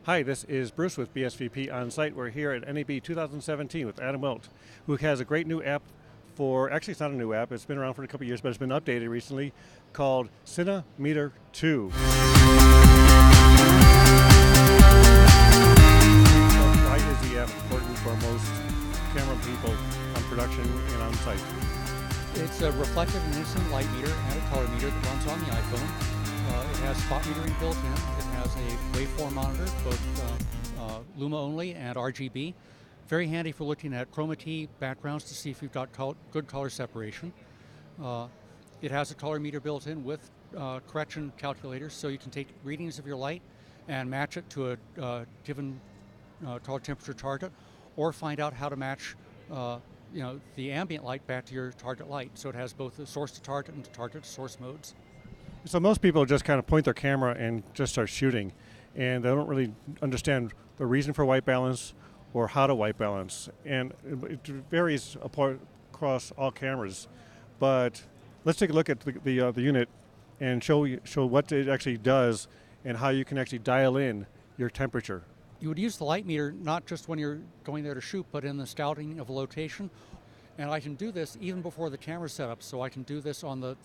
Hi, this is Bruce with BSVP On-Site. We're here at NAB 2017 with Adam Wilt, who has a great new app for, actually it's not a new app, it's been around for a couple of years, but it's been updated recently, called Cine Meter II. Why is the app important for most camera people on production and on-site? It's a reflective and instant light meter and a color meter that runs on the iPhone. It has spot metering built in. It has a waveform monitor, both luma only and RGB. Very handy for looking at chroma backgrounds to see if you've got good color separation. It has a color meter built in with correction calculators, so you can take readings of your light and match it to a given color temperature target, or find out how to match the ambient light back to your target light. So it has both the source to target and target to source modes. So most people just kind of point their camera and just start shooting, and they don't really understand the reason for white balance or how to white balance. And it varies across all cameras. But let's take a look at the unit and show what it actually does and how you can actually dial in your temperature. You would use the light meter not just when you're going there to shoot, but in the scouting of a location. And I can do this even before the camera setup, so I can do this on the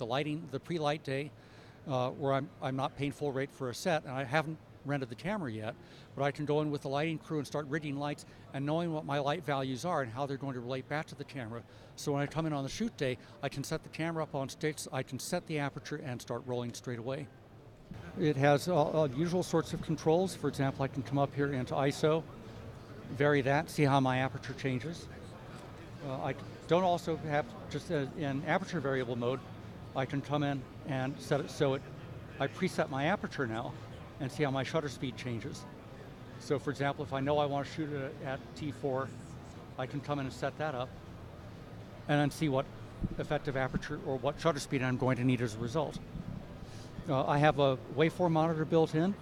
pre-light day, where I'm not paying full rate for a set, and I haven't rented the camera yet, but I can go in with the lighting crew and start rigging lights and knowing what my light values are and how they're going to relate back to the camera. So when I come in on the shoot day, I can set the camera up on sticks, I can set the aperture and start rolling straight away. It has all the usual sorts of controls. For example, I can come up here into ISO, vary that, see how my aperture changes. I don't also have just in aperture variable mode, I can come in and set it so I preset my aperture now and see how my shutter speed changes. So for example, if I know I want to shoot it at T4, I can come in and set that up and then see what effective aperture or what shutter speed I'm going to need as a result. I have a waveform monitor built in.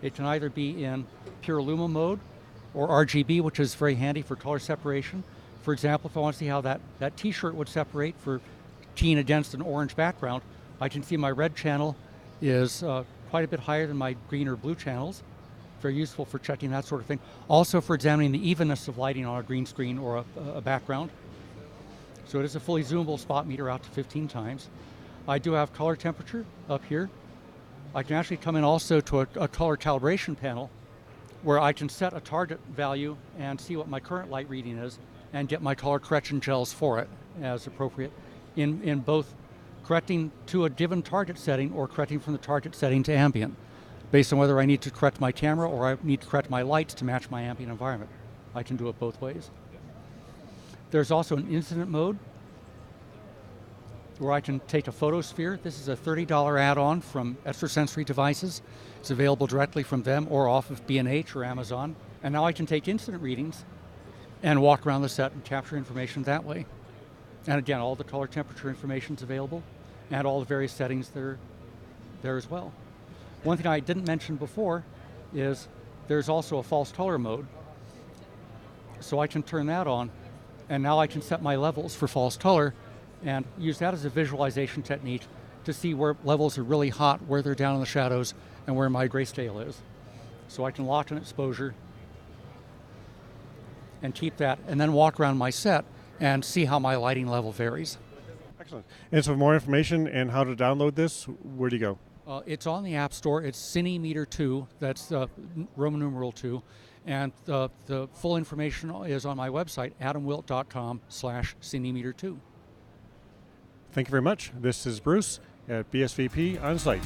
It can either be in pure luma mode or RGB, which is very handy for color separation. For example, if I want to see how that t-shirt would separate for keying against an orange background, I can see my red channel is quite a bit higher than my green or blue channels. Very useful for checking that sort of thing. Also for examining the evenness of lighting on a green screen or a background. So it is a fully zoomable spot meter out to 15 times. I do have color temperature up here. I can actually come in also to a color calibration panel where I can set a target value and see what my current light reading is and get my color correction gels for it as appropriate in both correcting to a given target setting or correcting from the target setting to ambient, based on whether I need to correct my camera or I need to correct my lights to match my ambient environment. I can do it both ways. There's also an incident mode where I can take a photosphere. This is a $30 add-on from Extrasensory Devices. It's available directly from them or off of B&H or Amazon. And now I can take incident readings and walk around the set and capture information that way. And again, all the color temperature information is available and all the various settings that are there as well. One thing I didn't mention before is there's also a false color mode. So I can turn that on, and now I can set my levels for false color and use that as a visualization technique to see where levels are really hot, where they're down in the shadows, and where my grayscale is. So I can lock an exposure and keep that, and then walk around my set and see how my lighting level varies. Excellent. And so for more information and how to download this, where do you go? It's on the App Store. It's Cine Meter II. That's Roman numeral 2. And the full information is on my website, adamwilt.com/cinemeter2. Thank you very much. This is Bruce at BSVP On-Site.